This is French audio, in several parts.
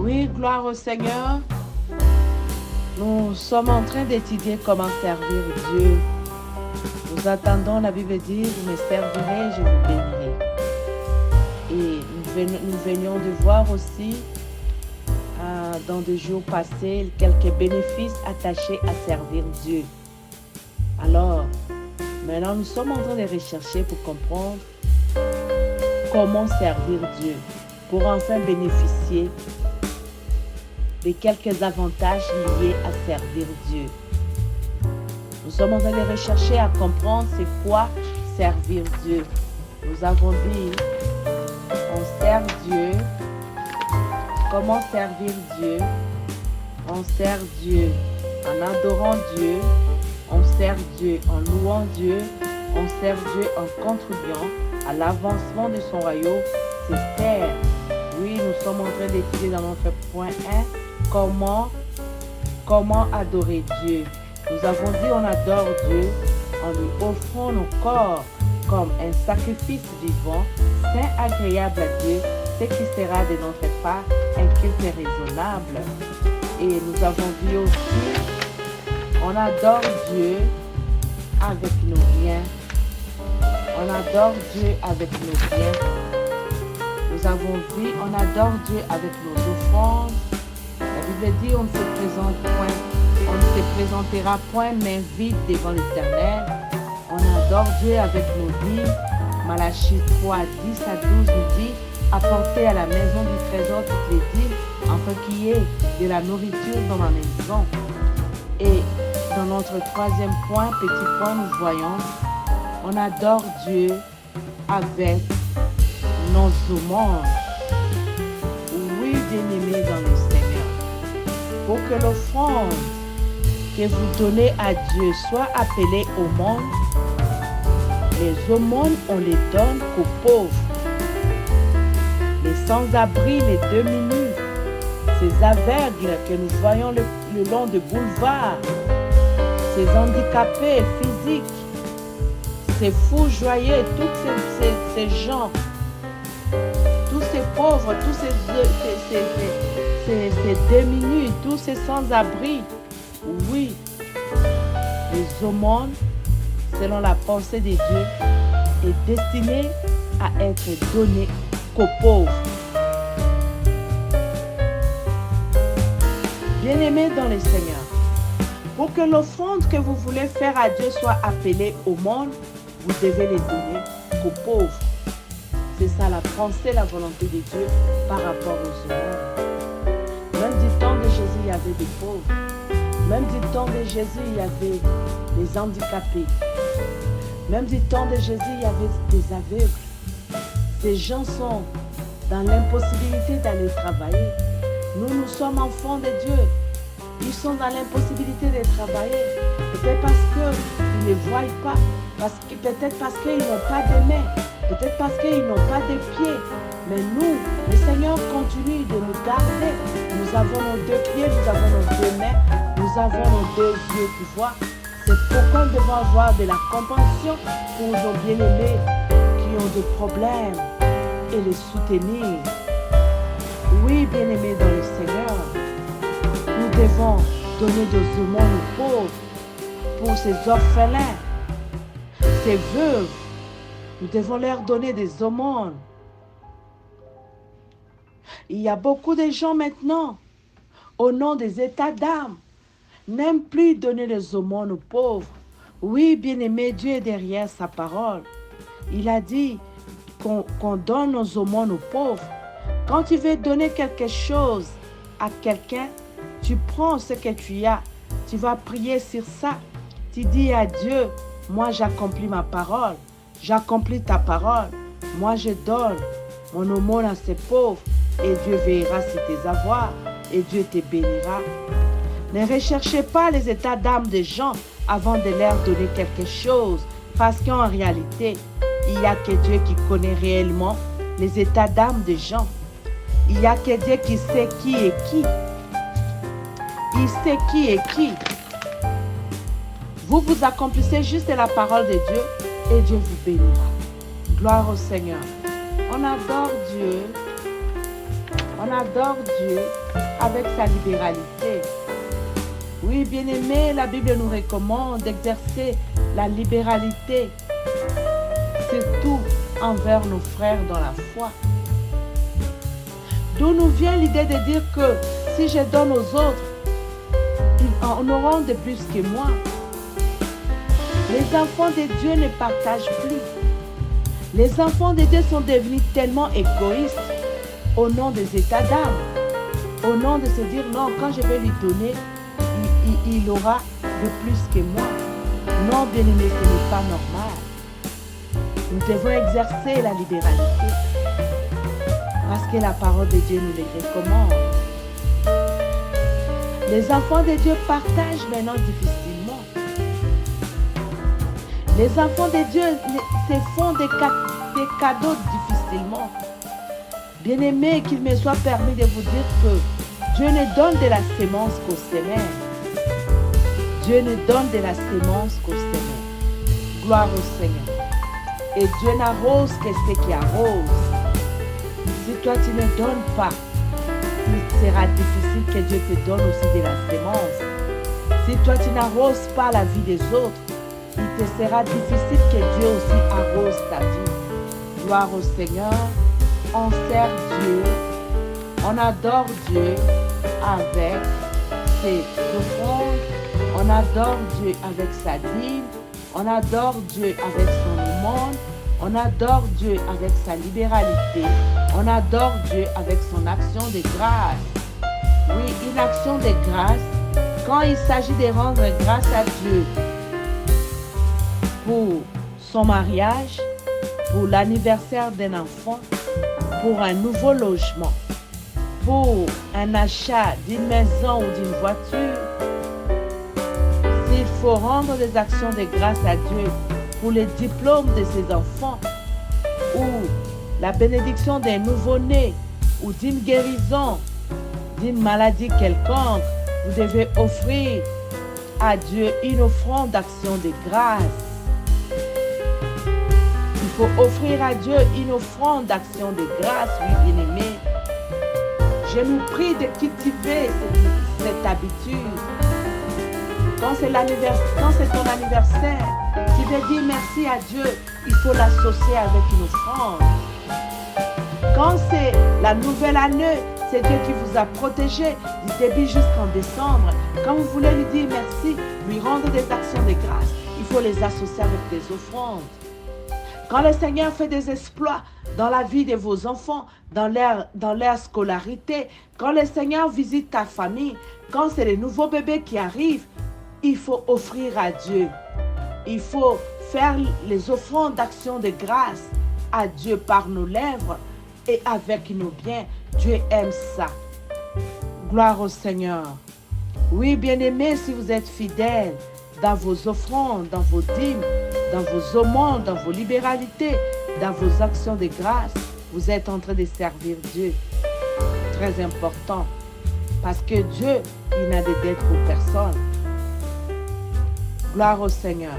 Oui, gloire au Seigneur. Nous sommes en train d'étudier comment servir Dieu. Nous attendons, la Bible dit, vous me servirez, je vous bénirai. Et nous venions de voir aussi, dans des jours passés, quelques bénéfices attachés à servir Dieu. Alors, maintenant, nous sommes en train de rechercher pour comprendre comment servir Dieu, pour enfin bénéficier de quelques avantages liés à servir Dieu. Nous sommes en train de rechercher à comprendre c'est quoi servir Dieu. Nous avons dit, on sert Dieu. Comment servir Dieu? On sert Dieu en adorant Dieu. On sert Dieu en louant Dieu. On sert Dieu en contribuant à l'avancement de son royaume sur terre. Oui, nous sommes en train d'étudier dans notre point 1 comment adorer Dieu. Nous avons dit on adore Dieu en lui offrant nos corps comme un sacrifice vivant, saint, agréable à Dieu, ce qui sera de notre part un culte raisonnable. Et nous avons dit aussi, on adore Dieu avec nos biens. On adore Dieu avec nos biens. Nous avons dit, on adore Dieu avec nos offrandes. La Bible dit, on ne se présentera point main vide devant l'Éternel. On adore Dieu avec nos dîmes. Malachie 3, 10 à 12 nous dit, apportez à la maison du trésor toutes les dîmes, afin qu'il y ait de la nourriture dans ma maison. Et dans notre troisième point, petit point, nous voyons, on adore Dieu avec nos aumônes. Oui, bien-aimés dans le Seigneur, pour que l'offrande que vous donnez à Dieu soit appelée aumône, les aumônes, on les donne qu'aux pauvres, les sans-abri, les demi-nus, ces aveugles que nous voyons le long de boulevards, ces handicapés physiques, ces fous joyeux, tous ces gens, tous ces pauvres, tous ces demi-nus, tous ces sans-abri. Oui, les aumônes, selon la pensée de Dieu, est destiné à être donné qu'aux pauvres. Bien-aimés dans le Seigneur, pour que l'offrande que vous voulez faire à Dieu soit appelée au monde, vous devez les donner qu'aux pauvres. C'est ça la pensée, la volonté de Dieu par rapport aux aumônes. Même du temps de Jésus, il y avait des pauvres. Même du temps de Jésus, il y avait des handicapés. Même du temps de Jésus, il y avait des aveugles. Ces gens sont dans l'impossibilité d'aller travailler. Nous sommes enfants de Dieu. Ils sont dans l'impossibilité de travailler. Peut-être parce qu'ils ne voient pas. Peut-être parce qu'ils n'ont pas de mains. Peut-être parce qu'ils n'ont pas de pieds. Mais nous, le Seigneur continue de nous garder. Nous avons nos deux pieds, nous avons nos deux mains, nous avons nos deux yeux qui voient. C'est pourquoi nous devons avoir de la compassion pour nos bien-aimés qui ont des problèmes et les soutenir. Oui, bien-aimés dans le Seigneur, nous devons donner des aumônes aux pauvres, pour ces orphelins, ces veuves. Nous devons leur donner des aumônes. Il y a beaucoup de gens maintenant, au nom des états d'âme, n'aiment plus donner les aumônes aux pauvres. Oui, bien-aimé, Dieu est derrière sa parole. Il a dit qu'on donne nos aumônes aux pauvres. Quand tu veux donner quelque chose à quelqu'un, tu prends ce que tu as, tu vas prier sur ça. Tu dis à Dieu, moi j'accomplis ma parole, j'accomplis ta parole, moi je donne mon aumône à ces pauvres. Et Dieu veillera sur tes avoirs et Dieu te bénira. Ne recherchez pas les états d'âme des gens avant de leur donner quelque chose, parce qu'en réalité, il n'y a que Dieu qui connaît réellement les états d'âme des gens. Il n'y a que Dieu qui sait qui est qui. Il sait qui est qui. Vous accomplissez juste la parole de Dieu et Dieu vous bénira. Gloire au Seigneur. On adore Dieu On adore Dieu avec sa libéralité. Oui, bien-aimés, la Bible nous recommande d'exercer la libéralité, surtout envers nos frères dans la foi. D'où nous vient l'idée de dire que si je donne aux autres, ils en auront de plus que moi. Les enfants de Dieu ne partagent plus. Les enfants de Dieu sont devenus tellement égoïstes au nom des états d'âme, au nom de se dire non, quand je vais lui donner, il aura de plus que moi. Non, bien-aimé, ce n'est pas normal. Nous devons exercer la libéralité parce que la parole de Dieu nous les recommande. Les enfants de Dieu partagent maintenant difficilement. Les enfants de Dieu se font des cadeaux difficilement. Bien-aimés, qu'il me soit permis de vous dire que Dieu ne donne de la sémence qu'aux semeurs. Dieu ne donne de la sémence qu'aux semeurs. Gloire au Seigneur. Et Dieu n'arrose que ce qui arrose. Si toi tu ne donnes pas, il sera difficile que Dieu te donne aussi de la sémence. Si toi tu n'arroses pas la vie des autres, il te sera difficile que Dieu aussi arrose ta vie. Gloire au Seigneur. On sert Dieu, on adore Dieu avec ses offrandes, on adore Dieu avec sa dîme, on adore Dieu avec son aumône, on adore Dieu avec sa libéralité, on adore Dieu avec son action de grâce. Oui, une action de grâce quand il s'agit de rendre grâce à Dieu pour son mariage, pour l'anniversaire d'un enfant, pour un nouveau logement, pour un achat d'une maison ou d'une voiture. S'il faut rendre des actions de grâce à Dieu pour les diplômes de ses enfants ou la bénédiction d'un nouveau-né ou d'une guérison, d'une maladie quelconque, vous devez offrir à Dieu une offrande d'action de grâce. Il faut offrir à Dieu une offrande d'action de grâce, oui, bien-aimé. Je nous prie de cultiver cette habitude. Quand c'est ton anniversaire, tu veux dire merci à Dieu, il faut l'associer avec une offrande. Quand c'est la nouvelle année, c'est Dieu qui vous a protégé du début jusqu'en décembre. Quand vous voulez lui dire merci, lui rendre des actions de grâce, il faut les associer avec des offrandes. Quand le Seigneur fait des exploits dans la vie de vos enfants, dans leur scolarité, quand le Seigneur visite ta famille, quand c'est les nouveaux bébés qui arrivent, il faut offrir à Dieu. Il faut faire les offrandes d'action de grâce à Dieu par nos lèvres et avec nos biens. Dieu aime ça. Gloire au Seigneur. Oui, bien-aimés, si vous êtes fidèles dans vos offrandes, dans vos dîmes, dans vos aumônes, dans vos libéralités, dans vos actions de grâce, vous êtes en train de servir Dieu. Très important. Parce que Dieu, il n'a de dette pour personne. Gloire au Seigneur.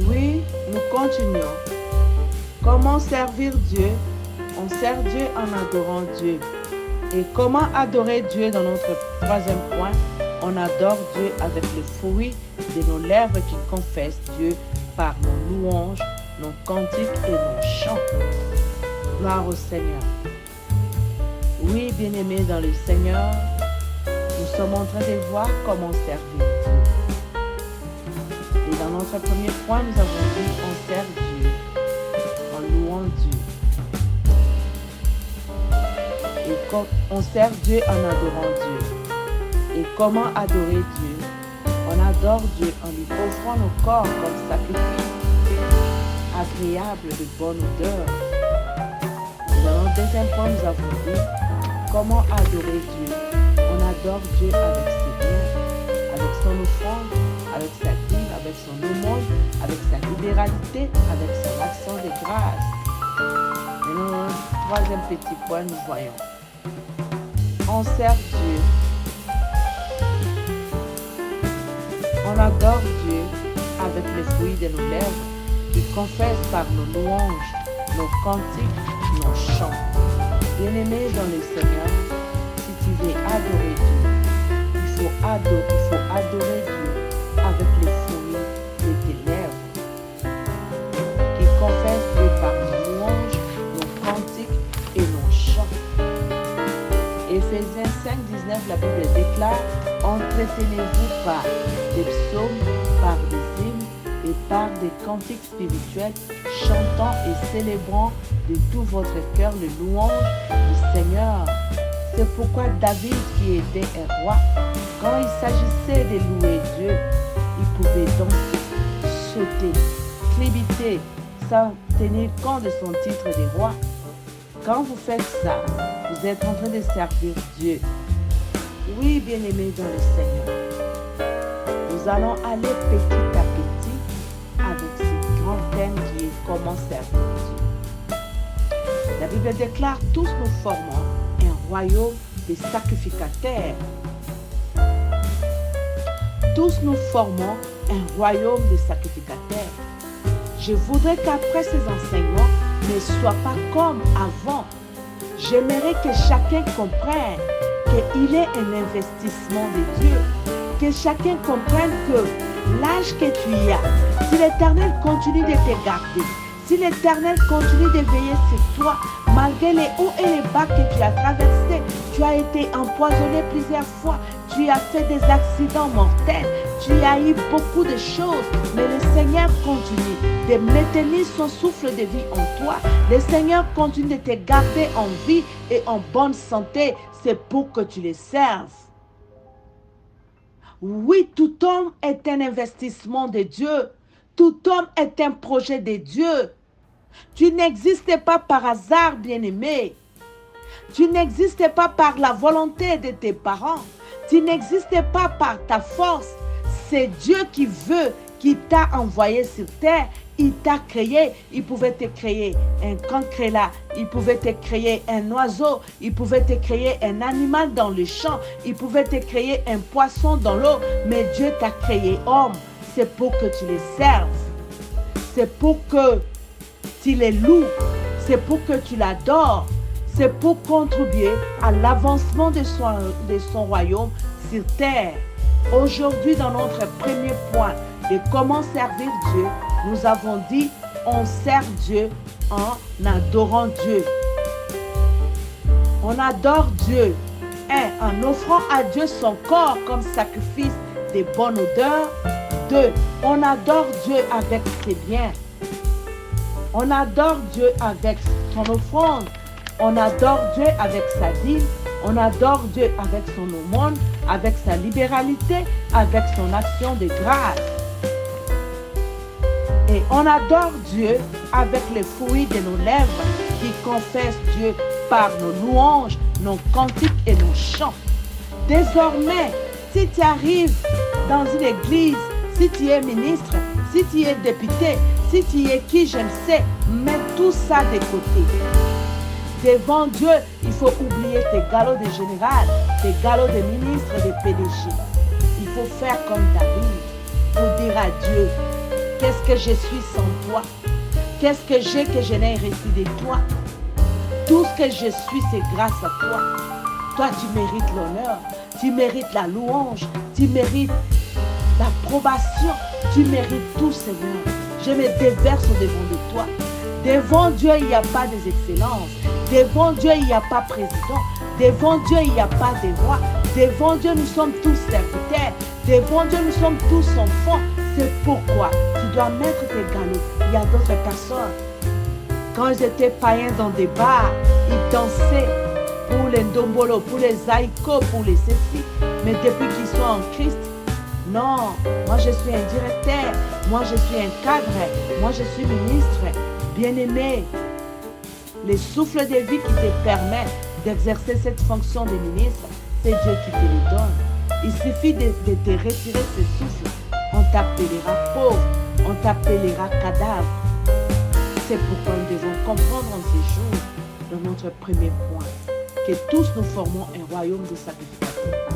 Oui, nous continuons. Comment servir Dieu? On sert Dieu en adorant Dieu. Et comment adorer Dieu dans notre troisième point? On adore Dieu avec le fruit de nos lèvres qui confessent Dieu par nos louanges, nos cantiques et nos chants. Gloire au Seigneur. Oui, bien-aimés dans le Seigneur, nous sommes en train de voir comment servir Dieu. Et dans notre premier point, nous avons dit on sert Dieu en louant Dieu. Et on sert Dieu en adorant Dieu. Et comment adorer Dieu? On adore Dieu en lui offrant nos corps comme sacrifice agréable de bonne odeur. Et dans le deuxième point, nous avons dit comment adorer Dieu. On adore Dieu avec ses biens, avec son offrande, avec sa dîme, avec son aumône, avec sa libéralité, avec son action de grâce. Et dans le troisième petit point, nous voyons. On sert Dieu. On adore Dieu avec les fruits de nos lèvres, qui confessent par nos louanges, nos cantiques, nos chants. Bien-aimé dans le Seigneur, si tu veux adorer Dieu, il faut adorer Dieu avec les fruits de tes lèvres, qui confessent Dieu par nos louanges, nos cantiques et nos chants. Éphésiens 5, 19, la Bible déclare: entretenez-vous par des psaumes, par des hymnes et par des cantiques spirituels, chantant et célébrant de tout votre cœur les louanges du Seigneur. C'est pourquoi David, qui était un roi, quand il s'agissait de louer Dieu, il pouvait danser, sauter, crébiter, sans tenir compte de son titre de roi. Quand vous faites ça, vous êtes en train de servir Dieu. Oui, bien-aimés dans le Seigneur, nous allons aller petit à petit avec ce grand thème qui est comment servir Dieu. La Bible déclare: tous nous formons un royaume de sacrificateurs. Tous nous formons un royaume de sacrificateurs. Je voudrais qu'après ces enseignements ne soient pas comme avant. J'aimerais que chacun comprenne qu'il est un investissement de Dieu. Que chacun comprenne que l'âge que tu as, si l'Éternel continue de te garder, si l'Éternel continue de veiller sur toi, malgré les hauts et les bas que tu as traversés, tu as été empoisonné plusieurs fois, tu as fait des accidents mortels, tu as eu beaucoup de choses, mais le Seigneur continue de maintenir son souffle de vie en toi. Le Seigneur continue de te garder en vie et en bonne santé. C'est pour que tu les serves. Oui, tout homme est un investissement de Dieu. Tout homme est un projet de Dieu. Tu n'existes pas par hasard, bien-aimé. Tu n'existes pas par la volonté de tes parents. Tu n'existes pas par ta force. C'est Dieu qui veut, qui t'a envoyé sur terre. Il t'a créé. Il pouvait te créer un cancre là. Il pouvait te créer un oiseau. Il pouvait te créer un animal dans le champ. Il pouvait te créer un poisson dans l'eau. Mais Dieu t'a créé homme. C'est pour que tu les serves. C'est pour que tu les loues. C'est pour que tu l'adores. C'est pour contribuer à l'avancement de son royaume sur terre. Aujourd'hui, dans notre premier point de comment servir Dieu, nous avons dit on sert Dieu en adorant Dieu. On adore Dieu. En offrant à Dieu son corps comme sacrifice de bonne odeur. 2. On adore Dieu avec ses biens. On adore Dieu avec son offrande. On adore Dieu avec sa dîme. On adore Dieu avec son aumône, avec sa libéralité, avec son action de grâce. Et on adore Dieu avec les fruits de nos lèvres qui confessent Dieu par nos louanges, nos cantiques et nos chants. Désormais, si tu arrives dans une église, si tu es ministre, si tu es député, si tu es qui je ne sais, mets tout ça de côté. Devant Dieu, il faut oublier tes galops de général, tes galops de ministre, de PDG. Il faut faire comme David pour dire à Dieu, qu'est-ce que je suis sans toi? Qu'est-ce que j'ai que je n'ai reçu de toi? Tout ce que je suis, c'est grâce à toi. Toi, tu mérites l'honneur, tu mérites la louange, tu mérites l'approbation, tu mérites tout, Seigneur. Je me déverse devant de toi. Devant Dieu, il n'y a pas des excellences. Devant Dieu, il n'y a pas président. Devant Dieu, il n'y a pas de roi. Devant Dieu, nous sommes tous serviteurs. Devant Dieu, nous sommes tous enfants. C'est pourquoi tu dois mettre tes galops. Il y a d'autres personnes. Quand ils étaient païens dans des bars, ils dansaient pour les ndombolo, pour les aïkos, pour les ceci. Mais depuis qu'ils sont en Christ, non, moi je suis un directeur, moi je suis un cadre, moi je suis ministre. Bien-aimé, le souffle de vie qui te permet d'exercer cette fonction de ministre, c'est Dieu qui te le donne. Il suffit de te retirer ce souffle. On t'appellera pauvre, on t'appellera cadavre. C'est pourquoi nous devons comprendre en ces jours, dans notre premier point, que tous nous formons un royaume de sacrificateurs.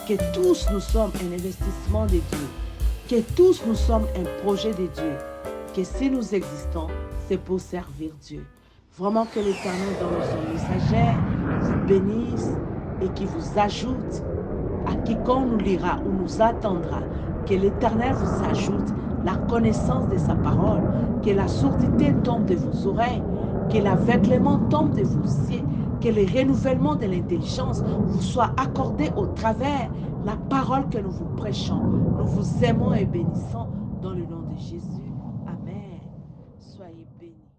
Que tous nous sommes un investissement de Dieu. que tous nous sommes un projet de Dieu, que si nous existons, c'est pour servir Dieu. Vraiment que l'Éternel dans son messager vous bénisse et qui vous ajoute à quiconque nous lira ou nous attendra, que l'Éternel vous ajoute la connaissance de sa parole, que la sourdité tombe de vos oreilles, que l'aveuglement tombe de vos yeux, que le renouvellement de l'intelligence vous soit accordé au travers la parole que nous vous prêchons. Nous vous aimons et bénissons dans le nom de Jésus. Amen. Soyez bénis.